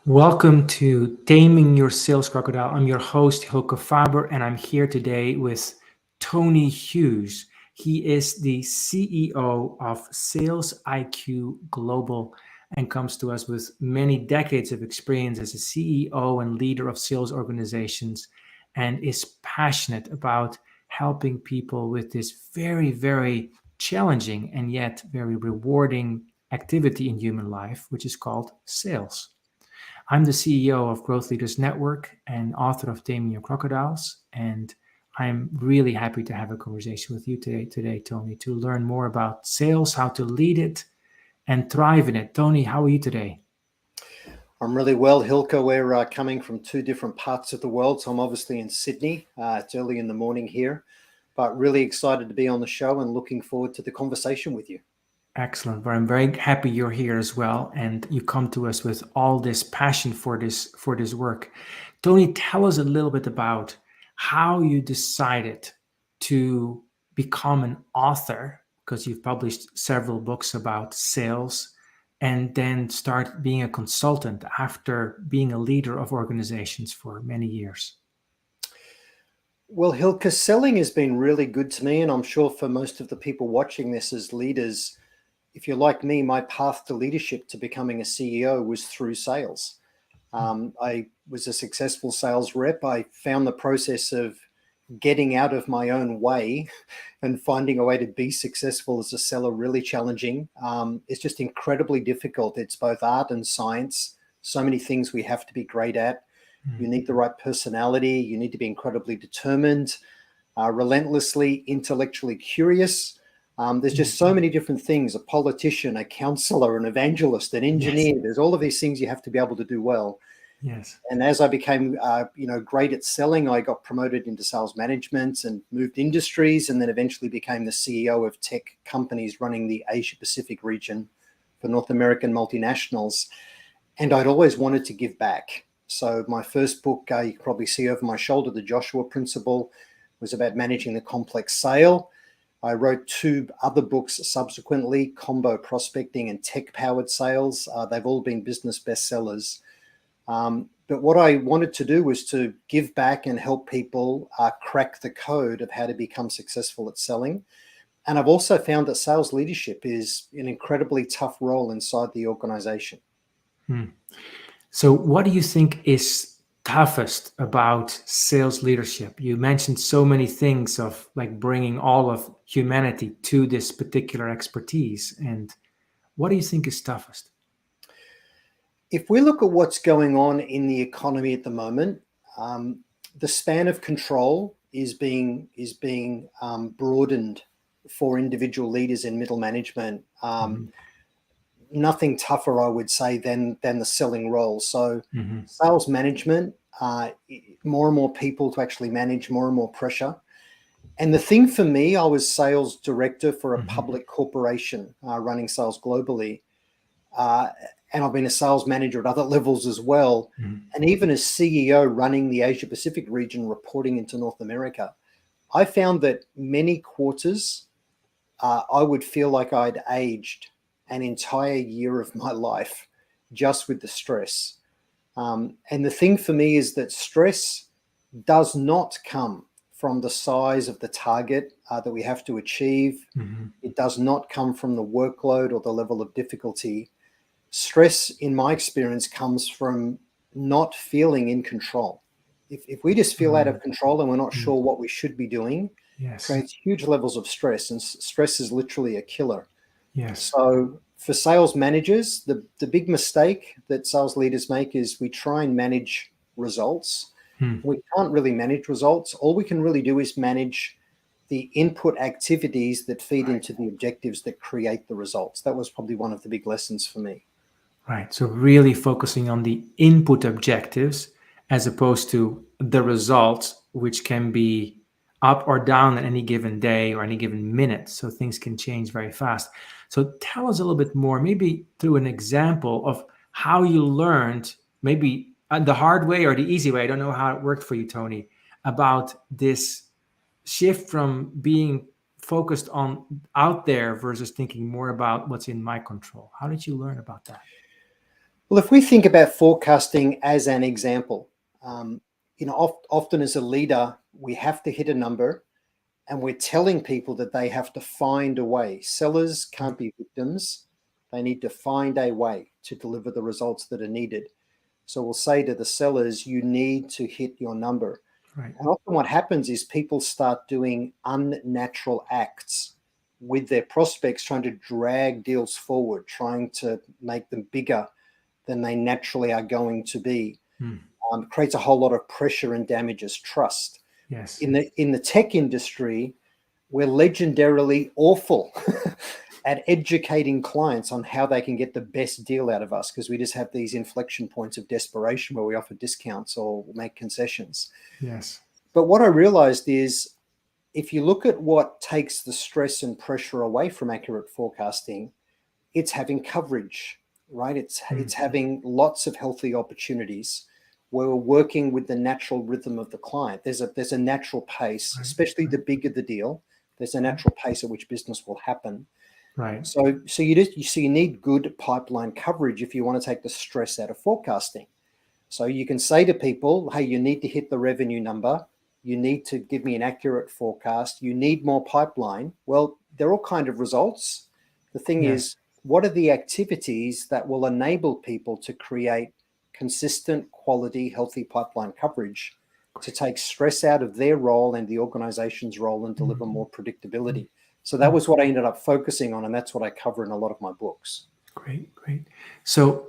Welcome to Taming Your Sales Crocodile. I'm your host, Hylke Faber, and I'm here today with Tony Hughes. He is the CEO of Sales IQ Global and comes to us with many decades of experience as a CEO and leader of sales organizations, and is passionate about helping people with this very, very challenging and yet very rewarding activity in human life, which is called sales. I'm the CEO of Growth Leaders Network and author of Taming Your Crocodiles. And I'm really happy to have a conversation with you today, Tony, to learn more about sales, how to lead it and thrive in it. Tony, how are you today? I'm really well, Hylke. We're coming from two different parts of the world. So I'm obviously in Sydney. It's early in the morning here, but really excited to be on the show and looking forward to the conversation with you. Excellent. Well, I'm very happy you're here as well, and you come to us with all this passion for this work. Tony, tell us a little bit about how you decided to become an author, because you've published several books about sales, and then start being a consultant after being a leader of organizations for many years. Well, Hylke, selling has been really good to me, and I'm sure for most of the people watching this as leaders, if you're like me, my path to leadership to becoming a CEO was through sales. I was a successful sales rep. I found the process of getting out of my own way and finding a way to be successful as a seller really challenging. It's just incredibly difficult. It's both art and science. So many things we have to be great at. You need the right personality. You need to be incredibly determined, relentlessly intellectually curious. There's just so many different things: a politician, a counselor, an evangelist, an engineer. Yes. There's all of these things you have to be able to do well. Yes. And as I became, great at selling, I got promoted into sales management and moved industries, and then eventually became the CEO of tech companies running the Asia Pacific region for North American multinationals. And I'd always wanted to give back. So my first book, you can probably see over my shoulder, The Joshua Principle, was about managing the complex sale. I wrote two other books subsequently, Combo Prospecting and Tech-Powered Sales. They've all been business bestsellers. But what I wanted to do was to give back and help people crack the code of how to become successful at selling. And I've also found that sales leadership is an incredibly tough role inside the organization. So what do you think is toughest about sales leadership? You mentioned so many things of like bringing all of humanity to this particular expertise. And what do you think is toughest? If we look at what's going on in the economy at the moment, the span of control is being broadened for individual leaders in middle management. Nothing tougher, I would say, than the selling role. So sales management, more and more people to actually manage, more and more pressure. And the thing for me, I was sales director for a public corporation running sales globally. And I've been a sales manager at other levels as well. And even as CEO running the Asia Pacific region, reporting into North America, I found that many quarters, I would feel like I'd aged an entire year of my life just with the stress. And the thing for me is that stress does not come from the size of the target that we have to achieve. It does not come from the workload or the level of difficulty. Stress, in my experience, comes from not feeling in control. If we just feel out of control and we're not sure what we should be doing, creates huge levels of stress, and stress is literally a killer. So for sales managers, the big mistake that sales leaders make is we try and manage results. We can't really manage results. All we can really do is manage the input activities that feed into the objectives that create the results. That was probably one of the big lessons for me. Right. So really focusing on the input objectives as opposed to the results, which can be up or down at any given day or any given minute. So things can change very fast. So tell us a little bit more, maybe through an example of how you learned, maybe the hard way or the easy way, I don't know how it worked for you, Tony, about this shift from being focused on out there versus thinking more about what's in my control. How did you learn about that? Well, if we think about forecasting as an example, often as a leader, we have to hit a number and we're telling people that they have to find a way. Sellers can't be victims. They need to find a way to deliver the results that are needed. So we'll say to the sellers, you need to hit your number. Right. And often what happens is people start doing unnatural acts with their prospects, trying to drag deals forward, trying to make them bigger than they naturally are going to be. Creates a whole lot of pressure and damages trust. Yes. In the tech industry, we're legendarily awful at educating clients on how they can get the best deal out of us, because we just have these inflection points of desperation where we offer discounts or make concessions. Yes. But what I realized is, if you look at what takes the stress and pressure away from accurate forecasting, it's having coverage, right? It's having lots of healthy opportunities where we're working with the natural rhythm of the client. There's a natural pace, especially the bigger the deal. There's a natural pace at which business will happen. Right. So you need good pipeline coverage if you want to take the stress out of forecasting. So you can say to people, hey, you need to hit the revenue number. You need to give me an accurate forecast. You need more pipeline. Well, they're all kind of results. The thing is, what are the activities that will enable people to create consistent, quality, healthy pipeline coverage to take stress out of their role and the organization's role and deliver more predictability? So that was what I ended up focusing on, and that's what I cover in a lot of my books. Great. So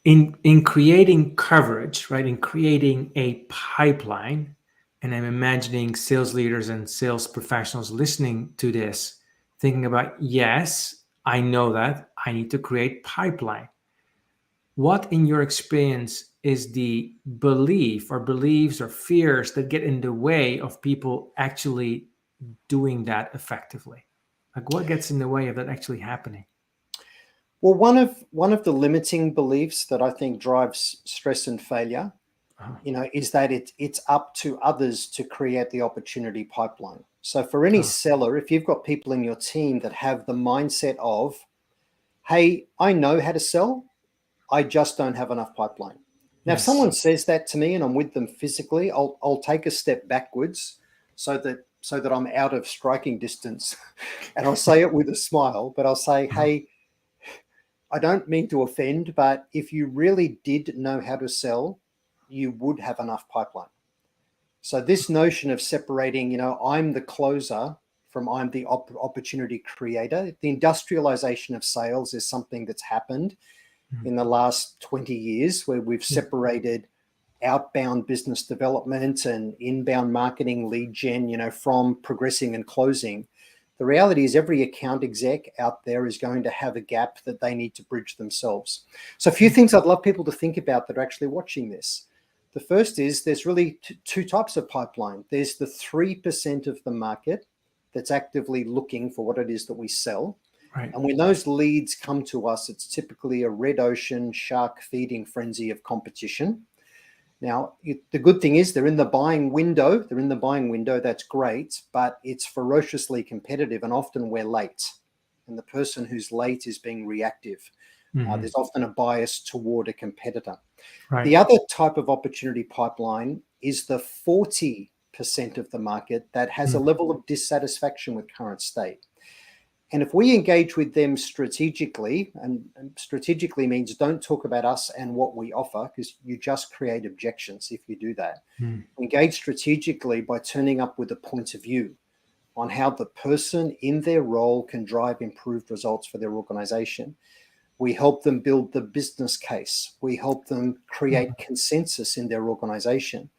in creating coverage, right, in creating a pipeline, and I'm imagining sales leaders and sales professionals listening to this, thinking about, yes, I know that I need to create pipeline. What, in your experience, is the beliefs or fears that get in the way of people actually doing that effectively? Like, what gets in the way of that actually happening? Well, one of the limiting beliefs that I think drives stress and failure, is that it's up to others to create the opportunity pipeline. So for any seller, if you've got people in your team that have the mindset of, hey, I know how to sell, I just don't have enough pipeline. Now, if someone says that to me and I'm with them physically, I'll take a step backwards so that I'm out of striking distance, and I'll say it with a smile. But I'll say, hey, I don't mean to offend, but if you really did know how to sell, you would have enough pipeline. So this notion of separating, I'm the closer from I'm the opportunity creator, the industrialization of sales is something that's happened in the last 20 years, where we've separated outbound business development and inbound marketing, lead gen, from progressing and closing. The reality is every account exec out there is going to have a gap that they need to bridge themselves. So a few things I'd love people to think about that are actually watching this. The first is there's really two types of pipeline. There's the 3% of the market that's actively looking for what it is that we sell. Right. And when those leads come to us, it's typically a red ocean shark feeding frenzy of competition. Now, the good thing is they're in the buying window. That's great, but it's ferociously competitive, and often we're late. And the person who's late is being reactive. There's often a bias toward a competitor. Right. The other type of opportunity pipeline is the 40% of the market that has a level of dissatisfaction with current state. And if we engage with them strategically, and strategically means don't talk about us and what we offer, because you just create objections if you do that. Engage strategically by turning up with a point of view on how the person in their role can drive improved results for their organization. We help them build the business case. We help them create consensus in their organization.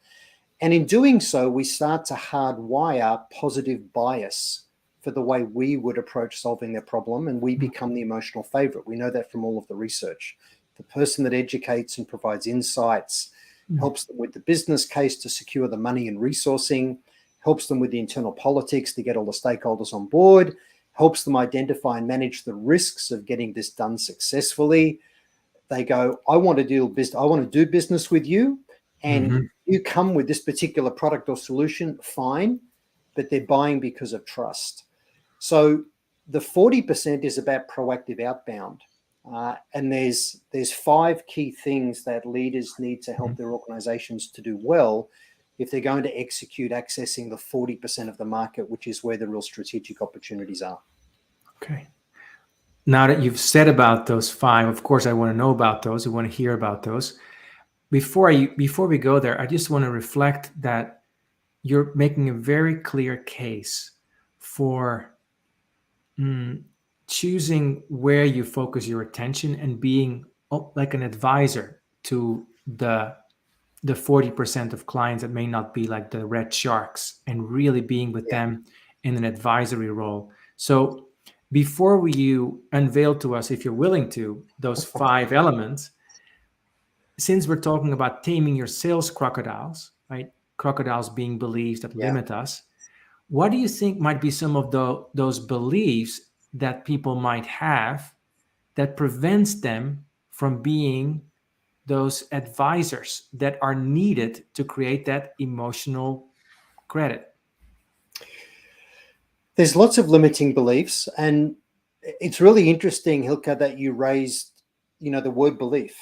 And in doing so, we start to hardwire positive bias for the way we would approach solving their problem, and we become the emotional favorite. We know that from all of the research. The person that educates and provides insights, helps them with the business case to secure the money and resourcing, helps them with the internal politics to get all the stakeholders on board, helps them identify and manage the risks of getting this done successfully. They go, I want to do business with you, and you come with this particular product or solution, fine, but they're buying because of trust. So the 40% is about proactive outbound. And there's 5 key things that leaders need to help their organizations to do well if they're going to execute accessing the 40% of the market, which is where the real strategic opportunities are. Okay. Now that you've said about those 5, of course, I want to know about those. I want to hear about those. Before we go there, I just want to reflect that you're making a very clear case for choosing where you focus your attention and being like an advisor to the 40% of clients that may not be like the red sharks, and really being with them in an advisory role. So before you unveil to us, if you're willing to, those 5 elements, since we're talking about taming your sales crocodiles, right? Crocodiles being beliefs that limit us. What do you think might be some of those beliefs that people might have that prevents them from being those advisors that are needed to create that emotional credit? There's lots of limiting beliefs, and it's really interesting, Hylke, that you raised, the word belief.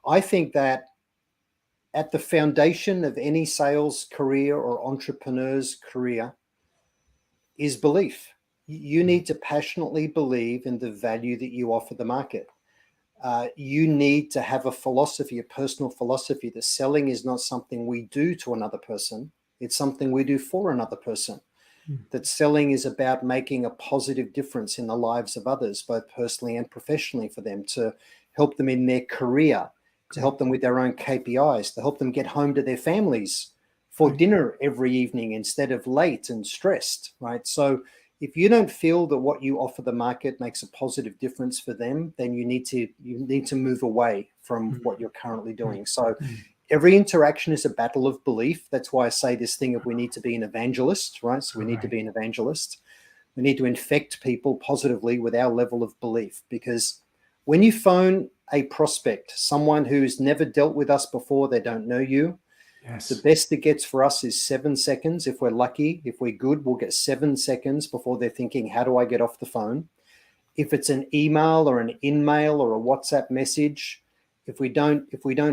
I think that at the foundation of any sales career or entrepreneur's career is belief. You need to passionately believe in the value that you offer the market. You need to have a philosophy, a personal philosophy, that selling is not something we do to another person. It's something we do for another person. That selling is about making a positive difference in the lives of others, both personally and professionally, for them, to help them in their career, to help them with their own KPIs, to help them get home to their families for dinner every evening instead of late and stressed, right? So if you don't feel that what you offer the market makes a positive difference for them, then you need to move away from what you're currently doing. So every interaction is a battle of belief. That's why I say this thing of we need to be an evangelist, right? So we need to be an evangelist. We need to infect people positively with our level of belief, because when you phone a prospect, someone who's never dealt with us before, they don't know you, the best it gets for us is 7 seconds. If we're lucky, if we're good, we'll get 7 seconds before they're thinking, how do I get off the phone? If it's an email or an in-mail or a WhatsApp message, if we don't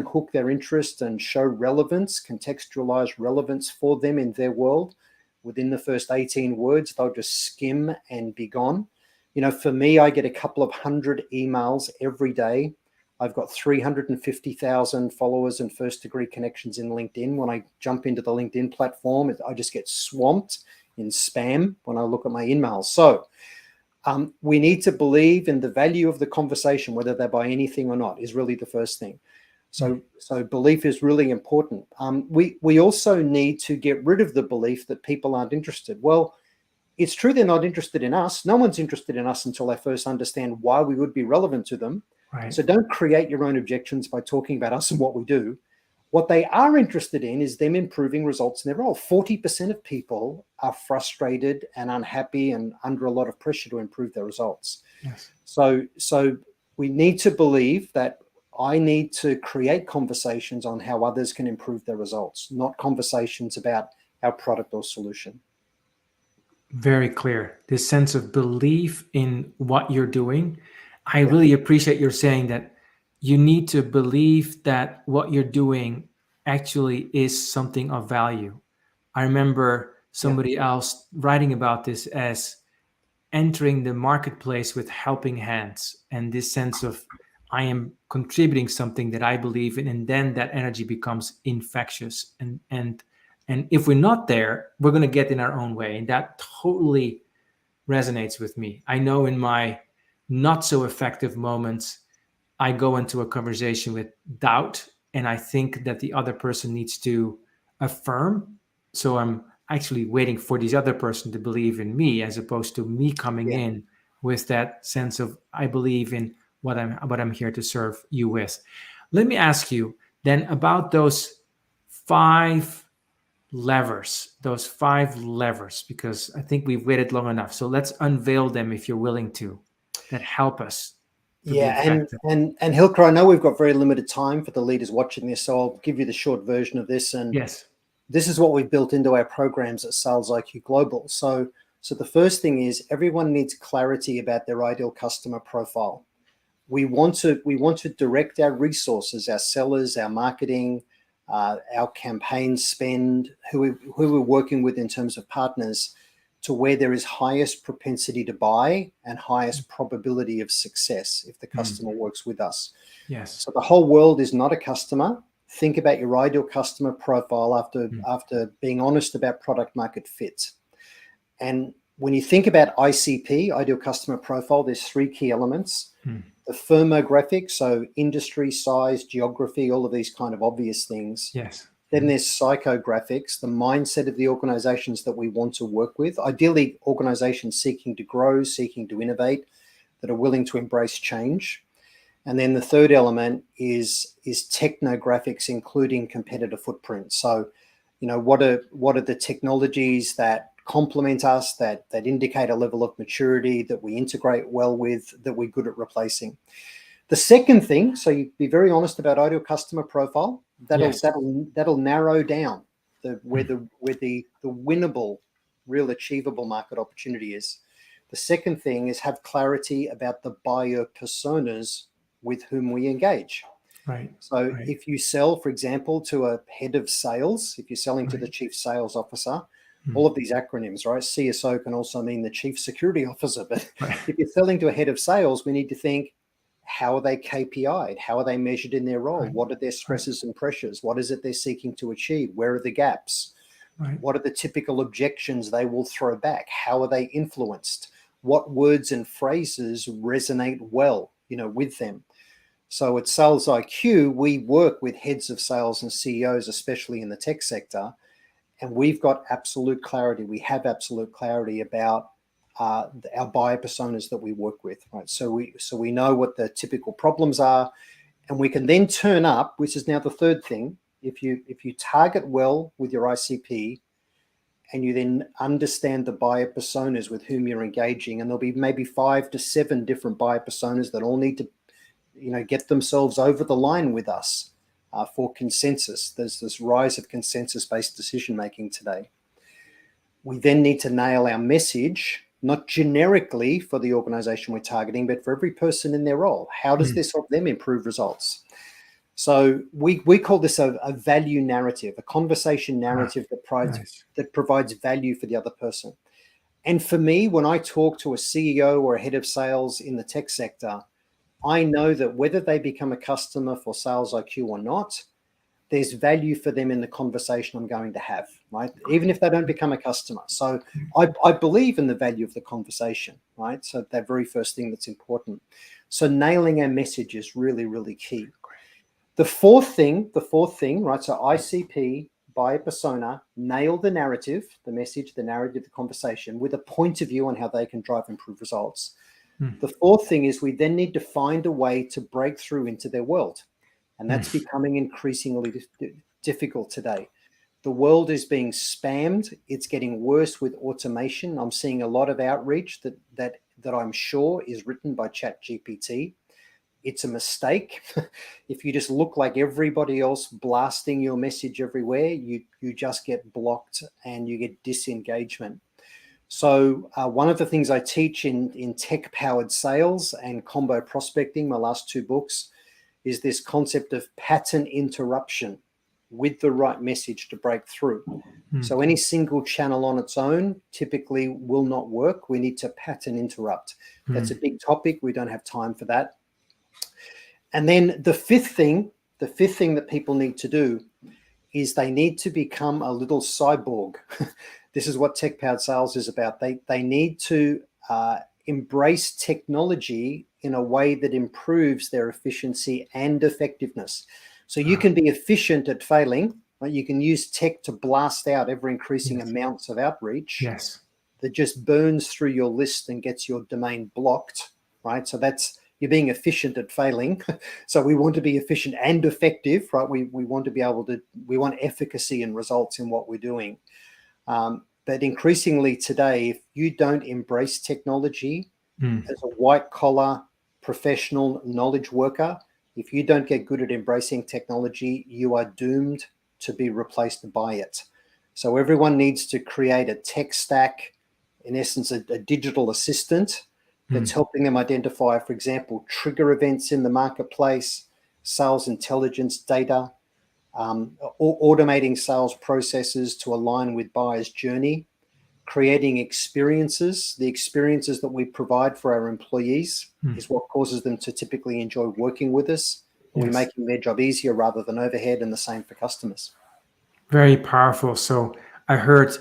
hook their interest and show relevance, contextualize relevance for them in their world, within the first 18 words, they'll just skim and be gone. For me, I get a couple of 100 emails every day. I've got 350,000 followers and first-degree connections in LinkedIn. When I jump into the LinkedIn platform, I just get swamped in spam when I look at my emails. So we need to believe in the value of the conversation, whether they buy anything or not, is really the first thing. So belief is really important. We also need to get rid of the belief that people aren't interested. Well, it's true they're not interested in us. No one's interested in us until they first understand why we would be relevant to them. Right. So don't create your own objections by talking about us and what we do. What they are interested in is them improving results in their role. 40% of people are frustrated and unhappy and under a lot of pressure to improve their results. Yes. So we need to believe that I need to create conversations on how others can improve their results, not conversations about our product or solution. Very clear. This sense of belief in what you're doing. I really appreciate your saying that you need to believe that what you're doing actually is something of value. I remember somebody else writing about this as entering the marketplace with helping hands, and this sense of I am contributing something that I believe in, and then that energy becomes infectious. And if we're not there, we're going to get in our own way, and that totally resonates with me. I know in my not so effective moments, I go into a conversation with doubt, and I think that the other person needs to affirm. So I'm actually waiting for this other person to believe in me, as opposed to me coming in with that sense of I believe in what I'm here to serve you with. Let me ask you then about those 5 levers, because I think we've waited long enough. So let's unveil them if you're willing to, that help us. And Hylke, I know we've got very limited time for the leaders watching this, so I'll give you the short version of this. And this is what we've built into our programs at Sales IQ Global. So the first thing is everyone needs clarity about their ideal customer profile. we want to direct our resources, our sellers, our marketing, our campaign spend, who we're working with in terms of partners, to where there is highest propensity to buy and highest probability of success if the customer works with us. Yes. So the whole world is not a customer. Think about your ideal customer profile after being honest about product market fit. And when you think about ICP, ideal customer profile, there's three key elements. The firmographic, so industry, size, geography, all of these kind of obvious things. Yes. Then there's psychographics, the mindset of the organizations that we want to work with. Ideally, organizations seeking to grow, seeking to innovate, that are willing to embrace change. And then the third element is technographics, including competitor footprint. So, what are the technologies that complement us, that indicate a level of maturity, that we integrate well with, that we're good at replacing. The second thing, so you be very honest about ideal customer profile. That'll narrow down where the winnable, real achievable market opportunity is. The second thing is have clarity about the buyer personas with whom we engage. Right. So if you sell, for example, to a head of sales, if you're selling to the chief sales officer, all of these acronyms, right? CSO can also mean the chief security officer. But if you're selling to a head of sales, we need to think, how are they KPI'd? How are they measured in their role? What are their stresses and pressures? What is it they're seeking to achieve? Where are the gaps? What are the typical objections they will throw back? How are they influenced? What words and phrases resonate well, with them? So at Sales IQ, we work with heads of sales and CEOs, especially in the tech sector, and we've got absolute clarity. We have absolute clarity about our buyer personas that we work with, right? So we know what the typical problems are, and we can then turn up, which is now the third thing. If you target well with your ICP, and you then understand the buyer personas with whom you're engaging, and there'll be maybe 5 to 7 different buyer personas that all need to, get themselves over the line with us for consensus. There's this rise of consensus-based decision-making today. We then need to nail our message, not generically for the organization we're targeting, but for every person in their role. How does this help them improve results? So we call this a value narrative, a conversation narrative that provides value for the other person. And for me, when I talk to a CEO or a head of sales in the tech sector, I know that whether they become a customer for Sales IQ or not, there's value for them in the conversation I'm going to have, right? Even if they don't become a customer. So I believe in the value of the conversation, right? So that very first thing that's important. So nailing our message is really, really key. The fourth thing, right? So ICP, buyer persona, nail the narrative, the message, the narrative, the conversation with a point of view on how they can drive improved results. The fourth thing is we then need to find a way to break through into their world. And that's becoming increasingly difficult today. The world is being spammed. It's getting worse with automation. I'm seeing a lot of outreach that I'm sure is written by ChatGPT. It's a mistake. If you just look like everybody else blasting your message everywhere, you just get blocked and you get disengagement. So one of the things I teach in tech-powered sales and combo prospecting, my last 2 books, is this concept of pattern interruption with the right message to break through. So any single channel on its own typically will not work. We need to pattern interrupt. That's a big topic. We don't have time for that. And then the fifth thing that people need to do is they need to become a little cyborg. This is what tech-powered sales is about. They need to embrace technology in a way that improves their efficiency and effectiveness. So you can be efficient at failing, right? You can use tech to blast out ever-increasing amounts of outreach that just burns through your list and gets your domain blocked, right? So you're being efficient at failing. So we want to be efficient and effective, right? We want to be able to, we want efficacy and results in what we're doing. But increasingly today, if you don't embrace technology as a white collar professional knowledge worker, if you don't get good at embracing technology, you are doomed to be replaced by it. So everyone needs to create a tech stack, in essence, a digital assistant that's helping them identify, for example, trigger events in the marketplace, sales intelligence data, automating sales processes to align with buyer's journey, creating experiences. The experiences that we provide for our employees is what causes them to typically enjoy working with us. And we're making their job easier rather than overhead, and the same for customers. Very powerful. So I heard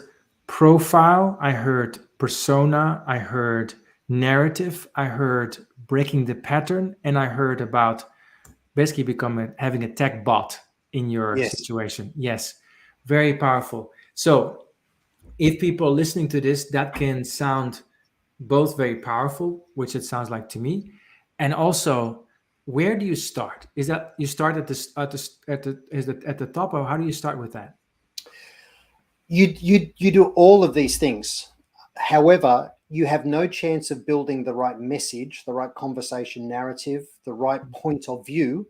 profile, I heard persona, I heard narrative, I heard breaking the pattern, and I heard about basically having a tech bot in your situation. Yes, very powerful. So if people are listening to this, that can sound both very powerful, which it sounds like to me, and also, where do you start? Is that you start at the top, or how do you start with that? You do all of these things. However, you have no chance of building the right message, the right conversation narrative, the right point of view.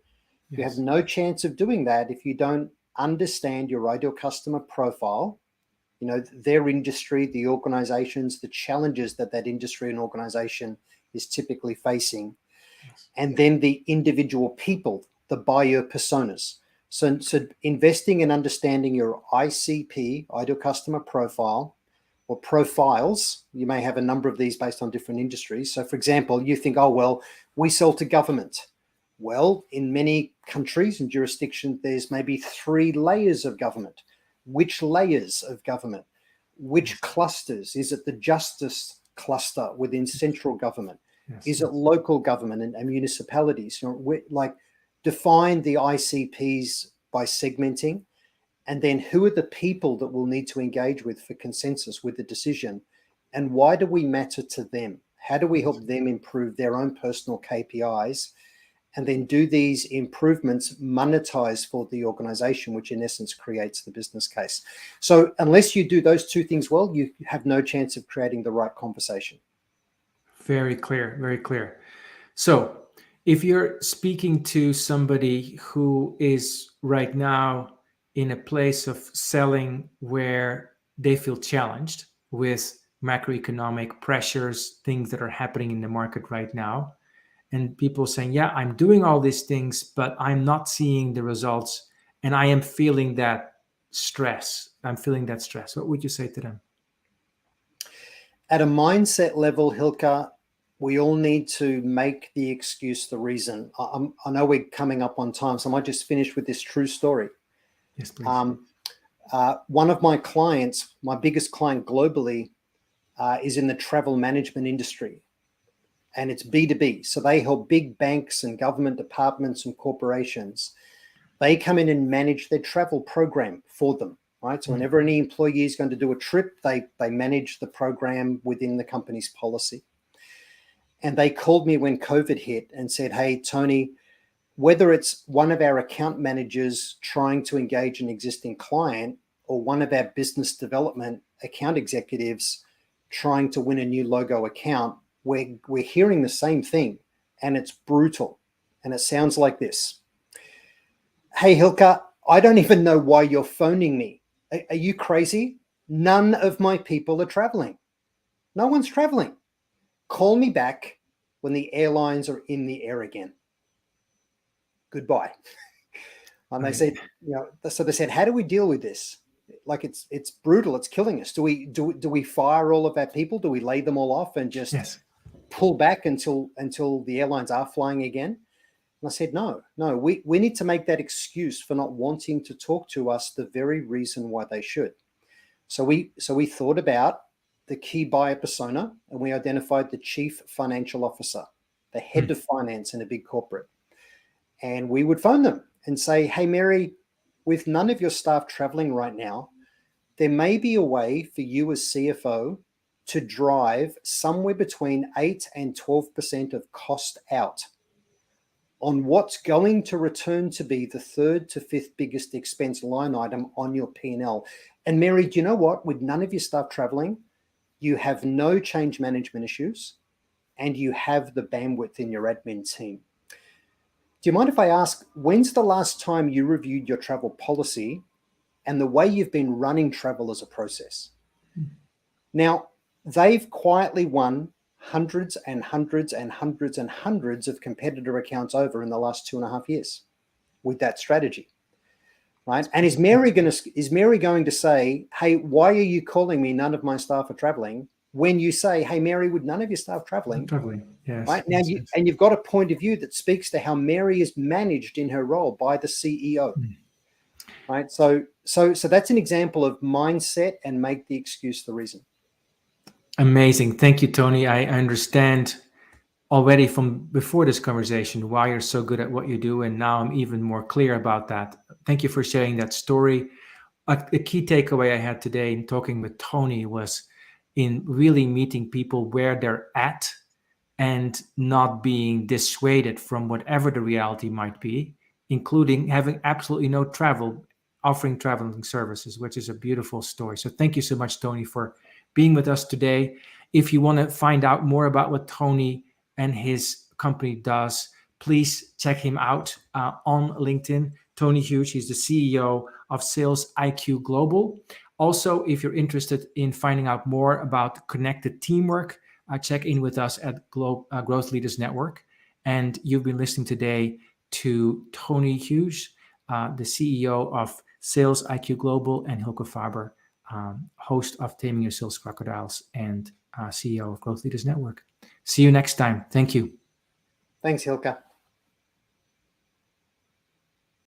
You have no chance of doing that if you don't understand your ideal customer profile, their industry, the organizations, the challenges that industry and organization is typically facing, and then the individual people, the buyer personas. So investing in understanding your ICP, ideal customer profile, or profiles. You may have a number of these based on different industries. So for example, you think, oh, well, we sell to government. Well, in many countries and jurisdictions, there's maybe 3 layers of government. Which layers of government? Which clusters? Is it the justice cluster within central government? Is it local government and municipalities? Define the ICPs by segmenting, and then who are the people that we'll need to engage with for consensus with the decision, and why do we matter to them? How do we help them improve their own personal KPIs? And then do these improvements monetize for the organization, which in essence creates the business case. So unless you do those 2 things well, you have no chance of creating the right conversation. Very clear, very clear. So if you're speaking to somebody who is right now in a place of selling where they feel challenged with macroeconomic pressures, things that are happening in the market right now, and people saying, yeah, I'm doing all these things, but I'm not seeing the results, and I am feeling that stress. What would you say to them? At a mindset level, Hylke, we all need to make the excuse the reason. I know we're coming up on time, so I might just finish with this true story. Yes, please. One of my clients, my biggest client globally, is in the travel management industry. And it's B2B. So they help big banks and government departments and corporations. They come in and manage their travel program for them, right? So whenever any employee is going to do a trip, they manage the program within the company's policy. And they called me when COVID hit and said, hey, Tony, whether it's one of our account managers trying to engage an existing client or one of our business development account executives trying to win a new logo account, we're hearing the same thing, and it's brutal. And it sounds like this. Hey, Hylke, I don't even know why you're phoning me. Are you crazy? None of my people are traveling. No one's traveling. Call me back when the airlines are in the air again. Goodbye. And they said, so they said, how do we deal with this? Like it's brutal. It's killing us. Do we fire all of our people? Do we lay them all off and just pull back until the airlines are flying again? And I said, no, we need to make that excuse for not wanting to talk to us the very reason why they should. So we thought about the key buyer persona, and we identified the chief financial officer, the head of finance in a big corporate. And we would phone them and say, hey, Mary, with none of your staff traveling right now, there may be a way for you as CFO to drive somewhere between 8 and 12% of cost out on what's going to return to be the 3rd to 5th biggest expense line item on your P&L. And Mary, do you know what? With none of your staff traveling, you have no change management issues, and you have the bandwidth in your admin team. Do you mind if I ask, when's the last time you reviewed your travel policy and the way you've been running travel as a process? Now, they've quietly won hundreds and hundreds and hundreds and hundreds of competitor accounts over in the last 2.5 years with that strategy, right? And is Mary going to say, hey, why are you calling me? None of my staff are traveling. When you say, hey, Mary, would none of your staff traveling? Yes. Right now, yes. And you've got a point of view that speaks to how Mary is managed in her role by the CEO. Right. So that's an example of mindset and make the excuse the reason. Amazing. Thank you, Tony. I understand already from before this conversation why you're so good at what you do, and now I'm even more clear about that. Thank you for sharing that story. A key takeaway I had today in talking with Tony was in really meeting people where they're at and not being dissuaded from whatever the reality might be, including having absolutely no travel, offering traveling services, which is a beautiful story. So thank you so much, Tony, for being with us today. If you want to find out more about what Tony and his company does, please check him out on LinkedIn. Tony Hughes, he's the CEO of Sales IQ Global. Also, if you're interested in finding out more about connected teamwork, check in with us at Growth Leaders Network. And you've been listening today to Tony Hughes, the CEO of Sales IQ Global, and Hylke Faber, host of Taming Your Sales Crocodiles and CEO of Growth Leaders Network. See you next time. Thank you. Thanks, Hylke.